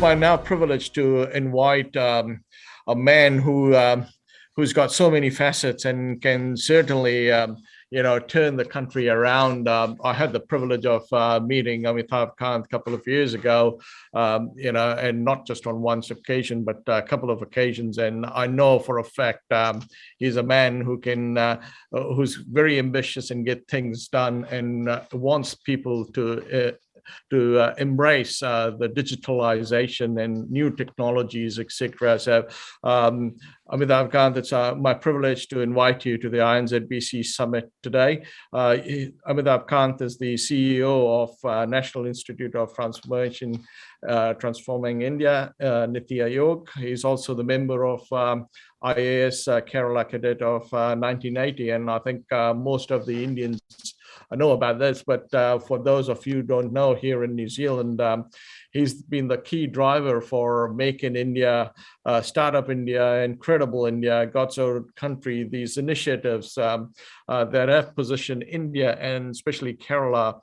my now privilege to invite a man who's got so many facets and can certainly turn the country around. I had the privilege of meeting Amitabh Khan a couple of years ago, and not just on one occasion, but a couple of occasions. And I know for a fact he's a man who's very ambitious and get things done, and wants people to embrace the digitalization and new technologies, etc. So, Amitabh Kant, it's my privilege to invite you to the INZBC Summit today. Amitabh Kant is the CEO of National Institute of Transforming India, NITI Aayog. He's also the member of IAS Kerala Cadet of 1980, and I think most of the Indians know about this, but for those of you who don't know, here in New Zealand, he's been the key driver for Make in India, Startup India, Incredible India, God's Own Country, these initiatives that have positioned India and especially Kerala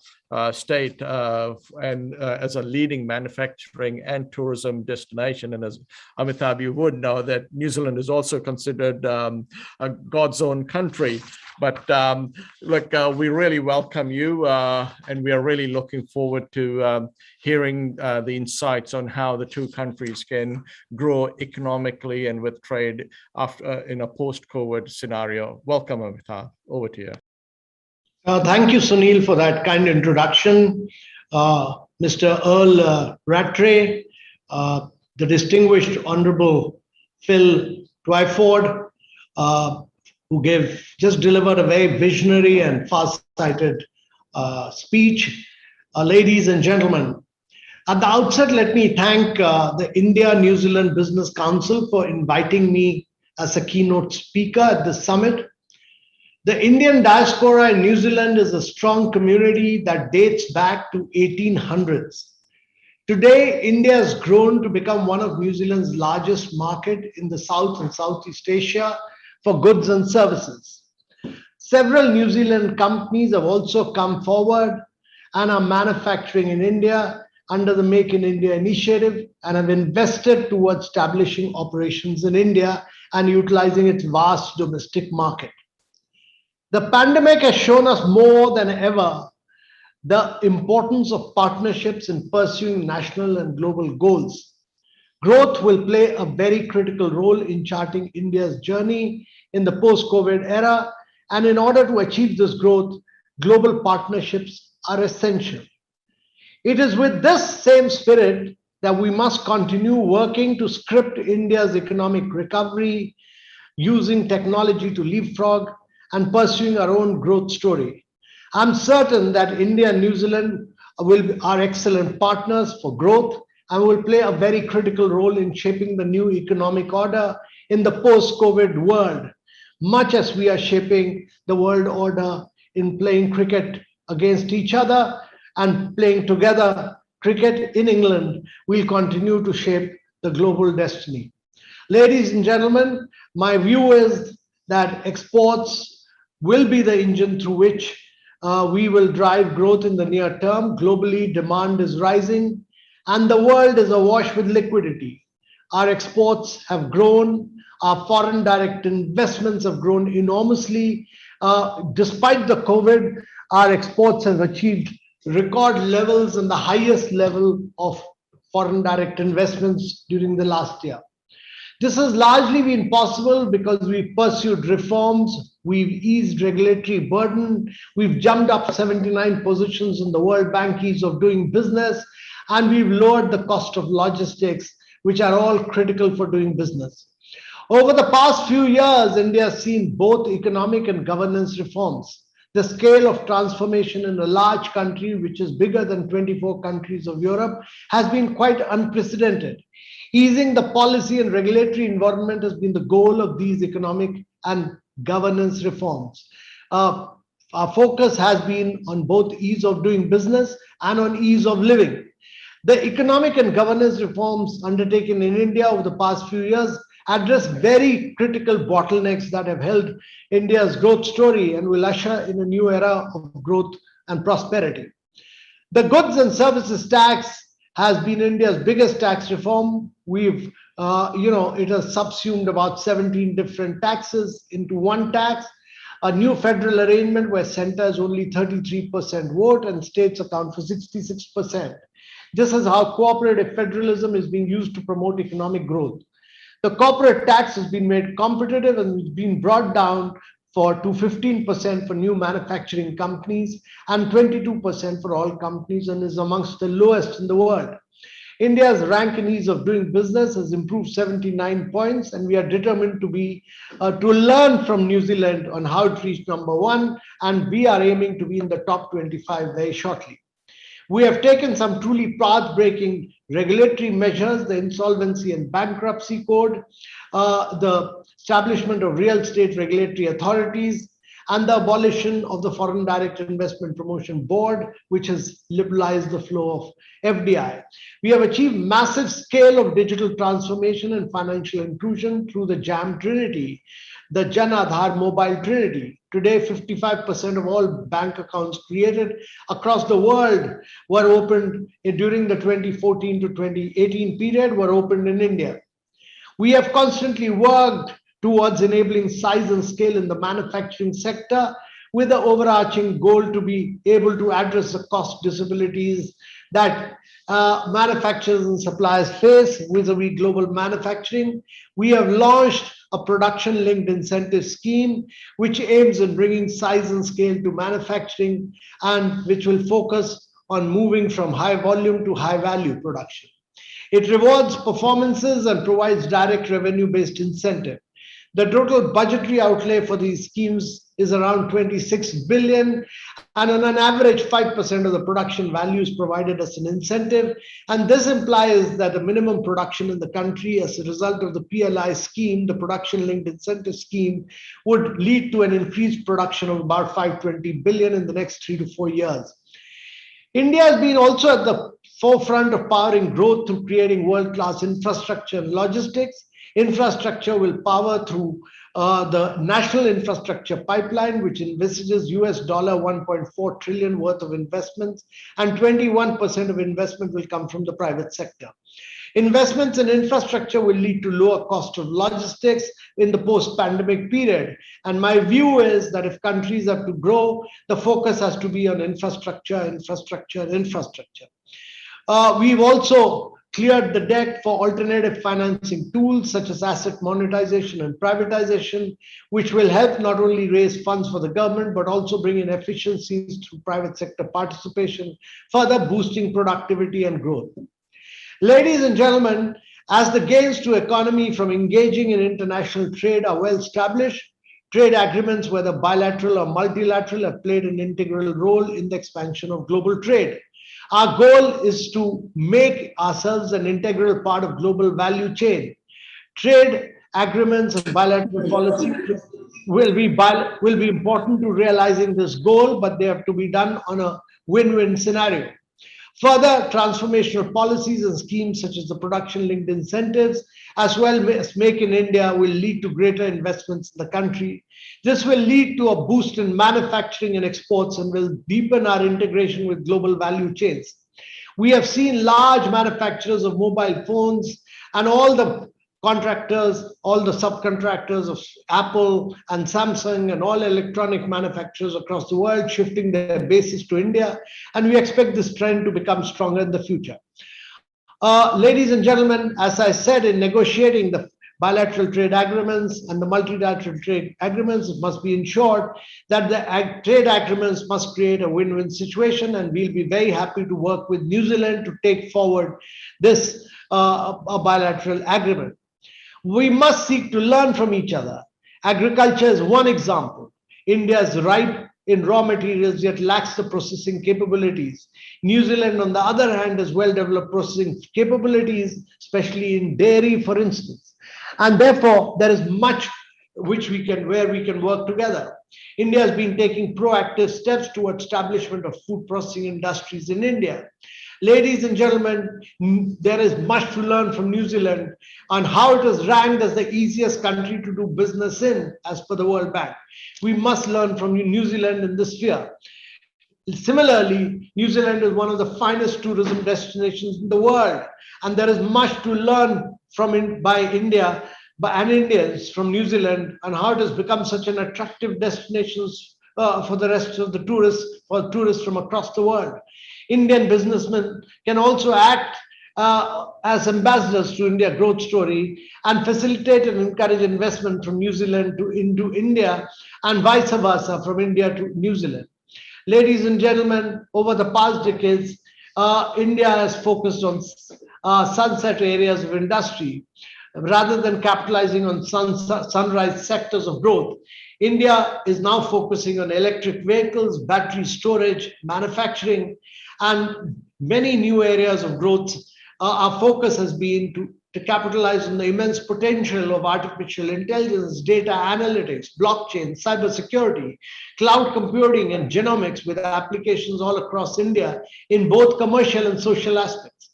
state as a leading manufacturing and tourism destination. And as Amitabh, you would know that New Zealand is also considered a God's own country. But look, we really welcome you, and we are really looking forward to hearing the insights on how the two countries can grow economically and with trade after in a post-COVID scenario. Welcome, Amitabh. Over to you. Thank you, Sunil, for that kind introduction. Mr. Earl Rattray, the distinguished Honorable Phil Twyford, who just delivered a very visionary and far-sighted speech. Ladies and gentlemen, at the outset, let me thank the India-New Zealand Business Council for inviting me as a keynote speaker at this summit. The Indian diaspora in New Zealand is a strong community that dates back to 1800s. Today, India has grown to become one of New Zealand's largest market in the South and Southeast Asia for goods and services. Several New Zealand companies have also come forward and are manufacturing in India under the Make in India initiative and have invested towards establishing operations in India and utilizing its vast domestic market. The pandemic has shown us more than ever the importance of partnerships in pursuing national and global goals. Growth will play a very critical role in charting India's journey in the post-COVID era, and in order to achieve this growth, global partnerships are essential. It is with this same spirit that we must continue working to script India's economic recovery, using technology to leapfrog, and pursuing our own growth story. I'm certain that India and New Zealand will be our excellent partners for growth and will play a very critical role in shaping the new economic order in the post-COVID world, much as we are shaping the world order in playing cricket against each other and playing together cricket in England. We'll continue to shape the global destiny. Ladies and gentlemen, my view is that exports will be the engine through which we will drive growth in the near term. Globally, demand is rising and the world is awash with liquidity. Our exports have grown, our foreign direct investments have grown enormously. Despite the COVID, our exports have achieved record levels and the highest level of foreign direct investments during the last year. This has largely been possible because we've pursued reforms, we've eased regulatory burden, we've jumped up 79 positions in the World Bank Ease of Doing Business, and we've lowered the cost of logistics, which are all critical for doing business. Over the past few years, India has seen both economic and governance reforms. The scale of transformation in a large country, which is bigger than 24 countries of Europe, has been quite unprecedented. Easing the policy and regulatory environment has been the goal of these economic and governance reforms. Our focus has been on both ease of doing business and on ease of living. The economic and governance reforms undertaken in India over the past few years address very critical bottlenecks that have held India's growth story and will usher in a new era of growth and prosperity. The goods and services tax has been India's biggest tax reform. It has subsumed about 17 different taxes into one tax. A new federal arrangement where centers only 33% vote and states account for 66%. This is how cooperative federalism is being used to promote economic growth. The corporate tax has been made competitive and has been brought down to 15% for new manufacturing companies and 22% for all companies, and is amongst the lowest in the world. India's rank in ease of doing business has improved 79 points, and we are determined to learn from New Zealand on how it reached #1, and we are aiming to be in the top 25 very shortly. We have taken some truly path-breaking regulatory measures: the Insolvency and Bankruptcy Code, the establishment of real estate regulatory authorities, and the abolition of the Foreign Direct Investment Promotion Board, which has liberalized the flow of FDI. We have achieved massive scale of digital transformation and financial inclusion through the JAM Trinity, the Jan Aadhaar Mobile Trinity. Today, 55% of all bank accounts created across the world were opened during the 2014 to 2018 period were opened in India. We have constantly worked towards enabling size and scale in the manufacturing sector, with the overarching goal to be able to address the cost disabilities that manufacturers and suppliers face vis-a-vis global manufacturing. We have launched a production-linked incentive scheme, which aims at bringing size and scale to manufacturing, and which will focus on moving from high volume to high value production. It rewards performances and provides direct revenue-based incentive. The total budgetary outlay for these schemes is around 26 billion, and on an average 5% of the production value is provided as an incentive, and this implies that the minimum production in the country as a result of the PLI scheme, the production linked incentive scheme, would lead to an increased production of about 520 billion in the next 3 to 4 years. India has been also at the forefront of powering growth through creating world-class infrastructure and logistics. Infrastructure will power through the National Infrastructure Pipeline, which envisages $1.4 trillion worth of investments, and 21% of investment will come from the private sector. Investments in infrastructure will lead to lower cost of logistics in the post-pandemic period. And my view is that if countries have to grow, the focus has to be on infrastructure, infrastructure, infrastructure. We've also cleared the deck for alternative financing tools such as asset monetization and privatization, which will help not only raise funds for the government, but also bring in efficiencies through private sector participation, further boosting productivity and growth. Ladies and gentlemen, as the gains to economy from engaging in international trade are well established, trade agreements, whether bilateral or multilateral, have played an integral role in the expansion of global trade. Our goal is to make ourselves an integral part of global value chain. Trade agreements and bilateral policy will be important to realizing this goal, but they have to be done on a win-win scenario. Further, transformational policies and schemes such as the production-linked incentives, as well as Make in India, will lead to greater investments in the country. This will lead to a boost in manufacturing and exports and will deepen our integration with global value chains. We have seen large manufacturers of mobile phones and all the contractors, all the subcontractors of Apple and Samsung and all electronic manufacturers across the world shifting their bases to India, and we expect this trend to become stronger in the future. Ladies and gentlemen, as I said, in negotiating the bilateral trade agreements and the multilateral trade agreements, it must be ensured that the trade agreements must create a win-win situation, and we'll be very happy to work with New Zealand to take forward this bilateral agreement. We must seek to learn from each other. Agriculture is one example. India is ripe in raw materials, yet lacks the processing capabilities. New Zealand, on the other hand, has well-developed processing capabilities, especially in dairy, for instance. And therefore, there is much where we can work together. India has been taking proactive steps toward establishment of food processing industries in India. Ladies and gentlemen, there is much to learn from New Zealand on how it is ranked as the easiest country to do business in as per the World Bank. We must learn from New Zealand in this sphere. Similarly, New Zealand is one of the finest tourism destinations in the world, and there is much to learn by India and Indians from New Zealand and how it has become such an attractive destination for the rest of the tourists from across the world. Indian businessmen can also act as ambassadors to India growth story and facilitate and encourage investment from New Zealand into India and vice versa from India to New Zealand. Ladies and gentlemen, over the past decades, India has focused on sunset areas of industry rather than capitalizing on sunrise sectors of growth. India is now focusing on electric vehicles, battery storage, manufacturing, and many new areas of growth. Our focus has been to capitalize on the immense potential of artificial intelligence, data analytics, blockchain, cybersecurity, cloud computing, and genomics with applications all across India in both commercial and social aspects.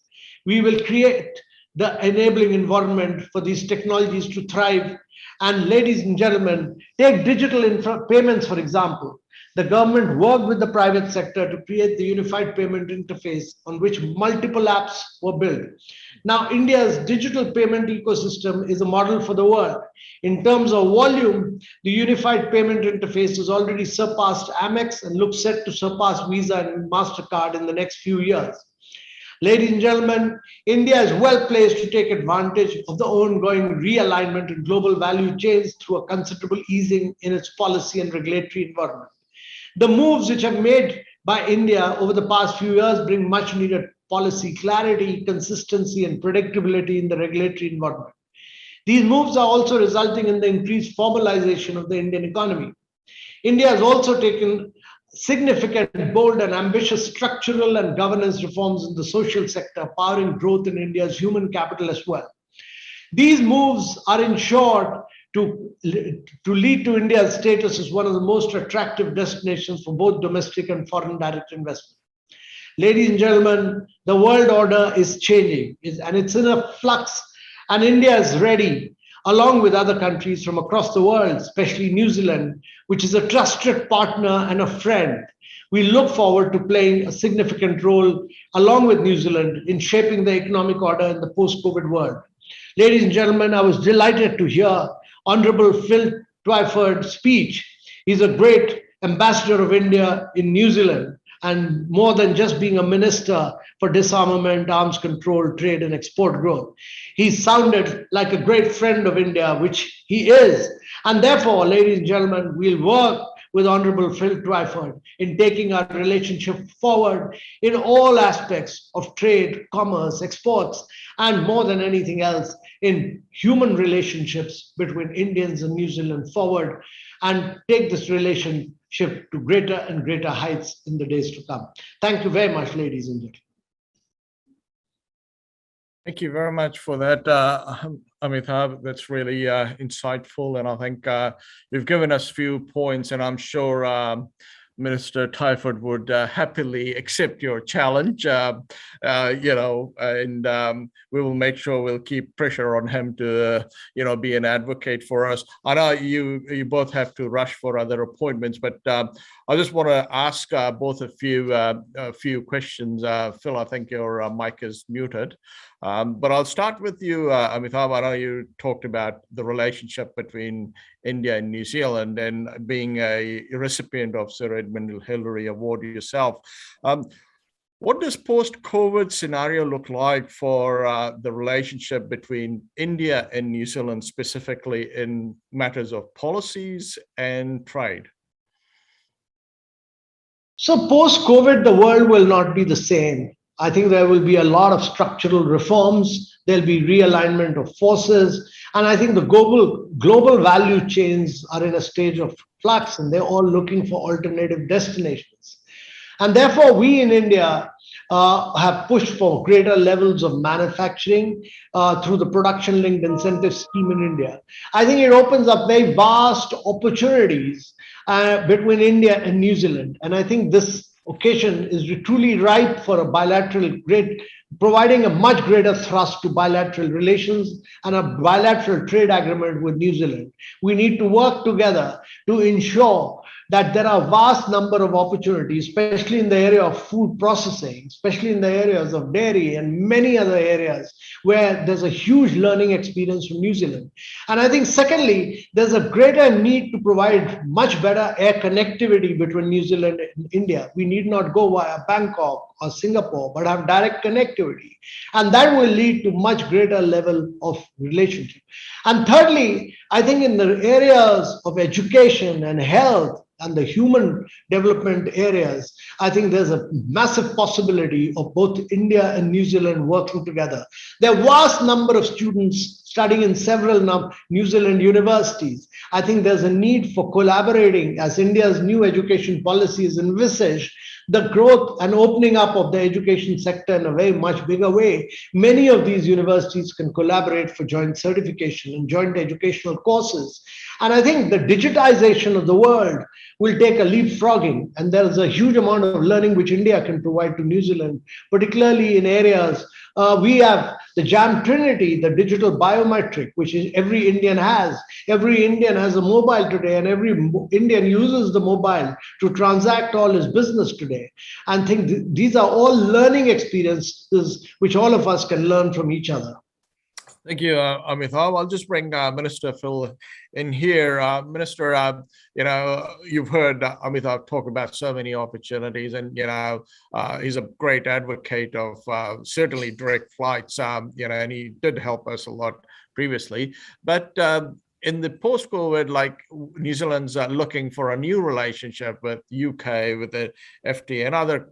We will create the enabling environment for these technologies to thrive. And ladies and gentlemen, take digital payments, for example. The government worked with the private sector to create the unified payment interface on which multiple apps were built. Now, India's digital payment ecosystem is a model for the world. In terms of volume, the unified payment interface has already surpassed Amex and looks set to surpass Visa and MasterCard in the next few years. Ladies and gentlemen, India is well placed to take advantage of the ongoing realignment in global value chains through a considerable easing in its policy and regulatory environment. The moves which have made by India over the past few years bring much needed policy clarity, consistency, and predictability in the regulatory environment. These moves are also resulting in the increased formalization of the Indian economy. India has also taken significant, bold, and ambitious structural and governance reforms in the social sector, powering growth in India's human capital as well. These moves are ensured to lead to India's status as one of the most attractive destinations for both domestic and foreign direct investment. Ladies and gentlemen, the world order is changing and it's in a flux, and India is ready, along with other countries from across the world, especially New Zealand, which is a trusted partner and a friend. We look forward to playing a significant role along with New Zealand in shaping the economic order in the post-COVID world. Ladies and gentlemen, I was delighted to hear Honorable Phil Twyford's speech. He's a great ambassador of India in New Zealand, and more than just being a minister for disarmament, arms control, trade, and export growth. He sounded like a great friend of India, which he is. And therefore, ladies and gentlemen, we'll work with Honorable Phil Twyford in taking our relationship forward in all aspects of trade, commerce, exports, and more than anything else, in human relationships between Indians and New Zealand forward, and take this relationship to greater and greater heights in the days to come. Thank you very much, ladies and gentlemen. Thank you very much for that, Amitabh. That's really insightful. And I think you've given us a few points, and I'm sure Minister Twyford would happily accept your challenge, and we will make sure we'll keep pressure on him to, be an advocate for us. I know you both have to rush for other appointments, but I just want to ask both a few questions. Phil, I think your mic is muted. But I'll start with you, Amitabh. I know you talked about the relationship between India and New Zealand, and being a recipient of Sir Edmund Hillary Award yourself. What does post-COVID scenario look like for the relationship between India and New Zealand, specifically in matters of policies and trade? So post-COVID, the world will not be the same. I think there will be a lot of structural reforms. There'll be realignment of forces. And I think the global value chains are in a stage of flux, and they're all looking for alternative destinations. And therefore, we in India have pushed for greater levels of manufacturing through the production-linked incentive scheme in India. I think it opens up very vast opportunities between India and New Zealand. And I think this occasion is truly ripe for a providing a much greater thrust to bilateral relations and a bilateral trade agreement with New Zealand. We need to work together to ensure that there are vast number of opportunities, especially in the area of food processing, especially in the areas of dairy and many other areas where there's a huge learning experience from New Zealand. And I think secondly, there's a greater need to provide much better air connectivity between New Zealand and India. We need not go via Bangkok or Singapore, but have direct connectivity. And that will lead to much greater level of relationship. And thirdly, I think in the areas of education and health and the human development areas, I think there's a massive possibility of both India and New Zealand working together. There are vast number of students studying in several New Zealand universities. I think there's a need for collaborating as India's new education policy is envisaged, the growth and opening up of the education sector in a very much bigger way. Many of these universities can collaborate for joint certification and joint educational courses. And I think the digitization of the world will take a leapfrogging, and there is a huge amount of learning which India can provide to New Zealand, particularly in areas. We have the JAM Trinity, the digital biometric, which is every Indian has. Every Indian has a mobile today, and every Indian uses the mobile to transact all his business today. And I think these are all learning experiences which all of us can learn from each other. Thank you, Amitabh. I'll just bring Minister Phil in here. Minister, you've heard Amitabh talk about so many opportunities, and he's a great advocate of certainly direct flights. And he did help us a lot previously. But in the post-COVID, like New Zealand's looking for a new relationship with UK, with the FTA and other,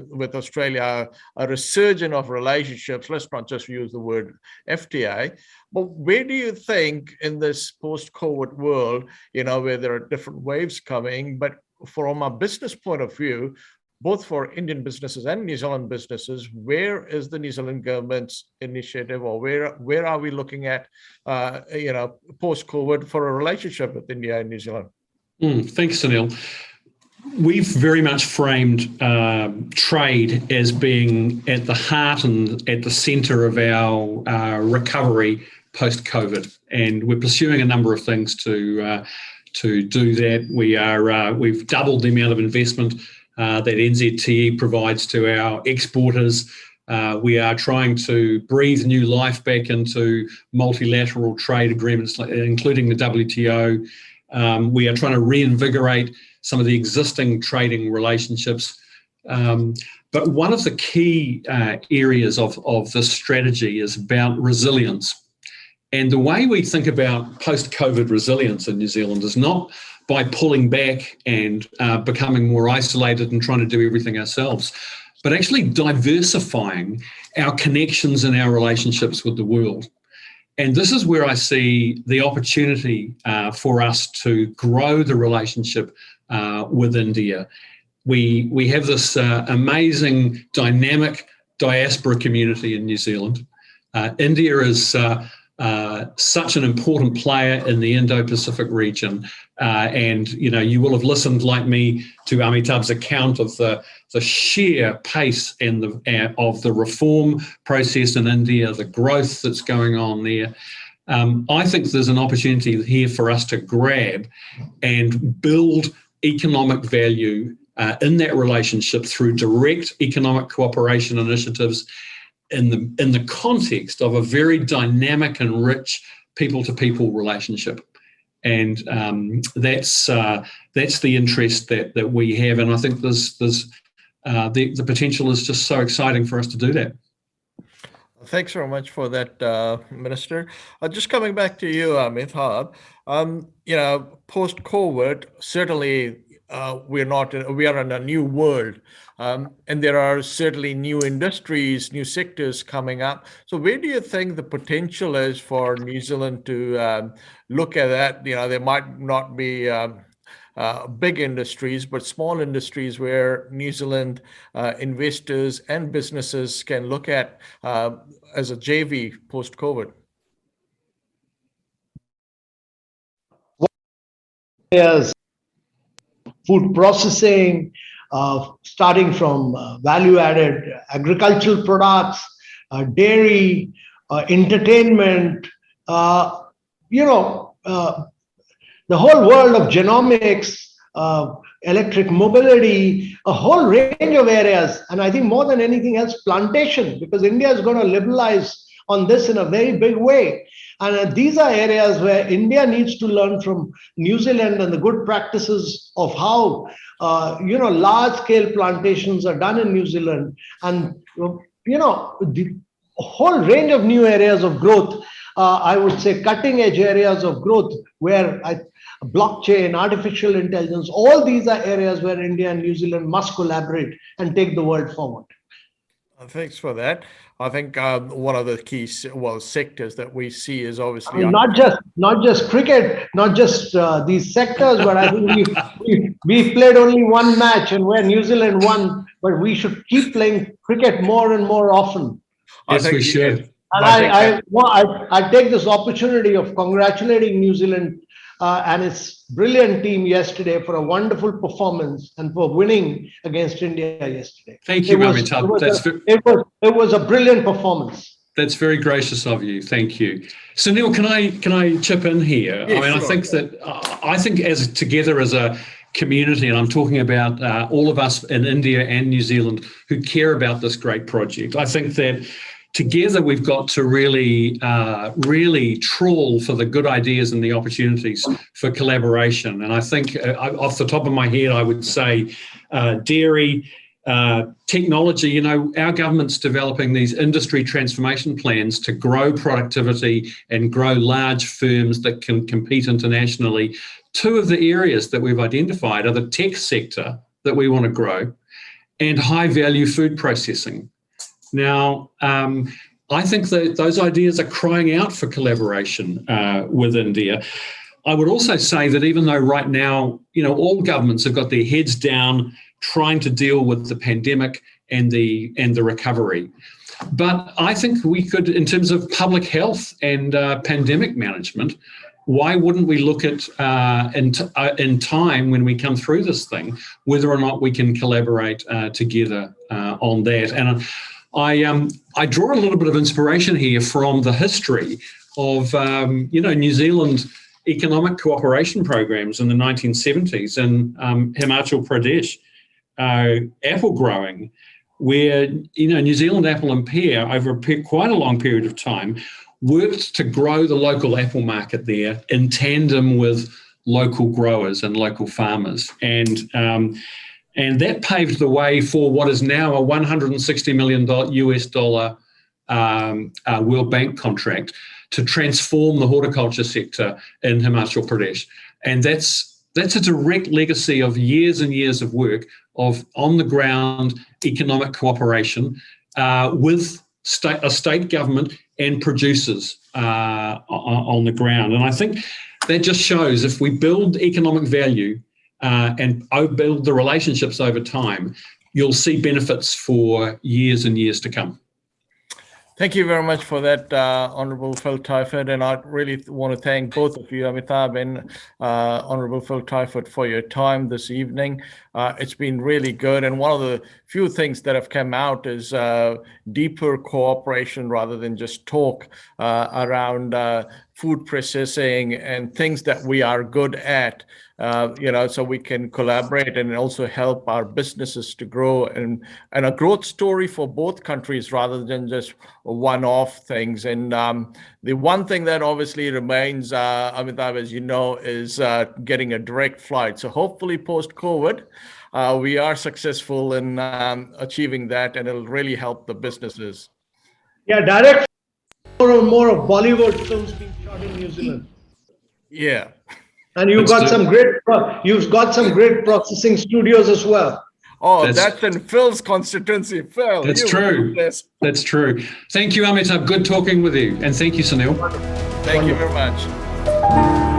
with Australia, a resurgence of relationships. Let's not just use the word FTA, but where do you think in this post-COVID world, where there are different waves coming, but from a business point of view, both for Indian businesses and New Zealand businesses, where is the New Zealand government's initiative, or where are we looking at, post-COVID for a relationship with India and New Zealand? Thanks, Sunil. We've very much framed trade as being at the heart and at the centre of our recovery post-COVID, and we're pursuing a number of things to do that. We've doubled the amount of investment that NZTE provides to our exporters. We are trying to breathe new life back into multilateral trade agreements, including the WTO. We are trying to reinvigorate some of the existing trading relationships. But one of the key areas of this strategy is about resilience. And the way we think about post-COVID resilience in New Zealand is not by pulling back and becoming more isolated and trying to do everything ourselves, but actually diversifying our connections and our relationships with the world. And this is where I see the opportunity for us to grow the relationship with India. We have this amazing, dynamic diaspora community in New Zealand. India is such an important player in the Indo-Pacific region. And you will have listened, like me, to Amitabh's account of the sheer pace and of the reform process in India, the growth that's going on there. I think there's an opportunity here for us to grab and build economic value in that relationship through direct economic cooperation initiatives in the context of a very dynamic and rich people-to-people relationship. And that's the interest that we have, and I think the potential is just so exciting for us to do that. Thanks very much for that, Minister. Just coming back to you, Amitabh. Post-COVID, certainly we are in a new world, and there are certainly new industries, new sectors coming up. So where do you think the potential is for New Zealand to look at that? There might not be big industries, but small industries where New Zealand investors and businesses can look at as a JV post-COVID. Yes. Food processing, starting from value-added agricultural products, dairy, entertainment, the whole world of genomics, electric mobility, a whole range of areas. And I think more than anything else, plantation, because India is going to liberalize on this in a very big way. And these are areas where India needs to learn from New Zealand and the good practices of how, large scale plantations are done in New Zealand. And, the whole range of new areas of growth, I would say cutting edge areas of growth where blockchain, artificial intelligence, all these are areas where India and New Zealand must collaborate and take the world forward. Thanks for that. I think one of the key sectors that we see is obviously not just cricket, not just these sectors, but I think we played only one match and where New Zealand won, but we should keep playing cricket more and more often. Yes, we should. And I take this opportunity of congratulating New Zealand and its brilliant team yesterday for a wonderful performance and for winning against India yesterday. Thank you, Amitabh. It was a brilliant performance. That's very gracious of you. Thank you. Sunil, can I chip in here? Yeah, I mean, sure. I think as together as a community, and I'm talking about all of us in India and New Zealand who care about this great project, I think that together we've got to really trawl for the good ideas and the opportunities for collaboration. And I think off the top of my head, I would say dairy, technology, our government's developing these industry transformation plans to grow productivity and grow large firms that can compete internationally. Two of the areas that we've identified are the tech sector that we want to grow and high value food processing. Now, I think that those ideas are crying out for collaboration with India. I would also say that even though right now, all governments have got their heads down trying to deal with the pandemic and the recovery, but I think we could, in terms of public health and pandemic management, why wouldn't we look at in time when we come through this thing, whether or not we can collaborate together on that? And I draw a little bit of inspiration here from the history of, New Zealand economic cooperation programs in the 1970s in Himachal Pradesh, apple growing, where, New Zealand Apple and Pear over quite a long period of time worked to grow the local apple market there in tandem with local growers and local farmers. And that paved the way for what is now a $160 million US dollar World Bank contract to transform the horticulture sector in Himachal Pradesh. And that's a direct legacy of years and years of work of on-the-ground economic cooperation with a state government and producers on the ground. And I think that just shows if we build economic value and build the relationships over time, you'll see benefits for years and years to come. Thank you very much for that, Honorable Phil Twyford. And I really want to thank both of you, Amitabh and Honorable Phil Twyford, for your time this evening. It's been really good. And one of the few things that have come out is deeper cooperation rather than just talk around food processing and things that we are good at. So we can collaborate and also help our businesses to grow and a growth story for both countries rather than just one-off things. And the one thing that obviously remains, Amitabh, as you know, is getting a direct flight. So hopefully post-COVID, we are successful in achieving that, and it'll really help the businesses. Yeah, direct more and more of Bollywood films being shot in New Zealand. Yeah. And you've got some great processing studios as well. Oh, that's in Phil's constituency, Phil. That's true. That's true. Thank you, Amitabh. Good talking with you. And thank you, Sunil. Thank you very much.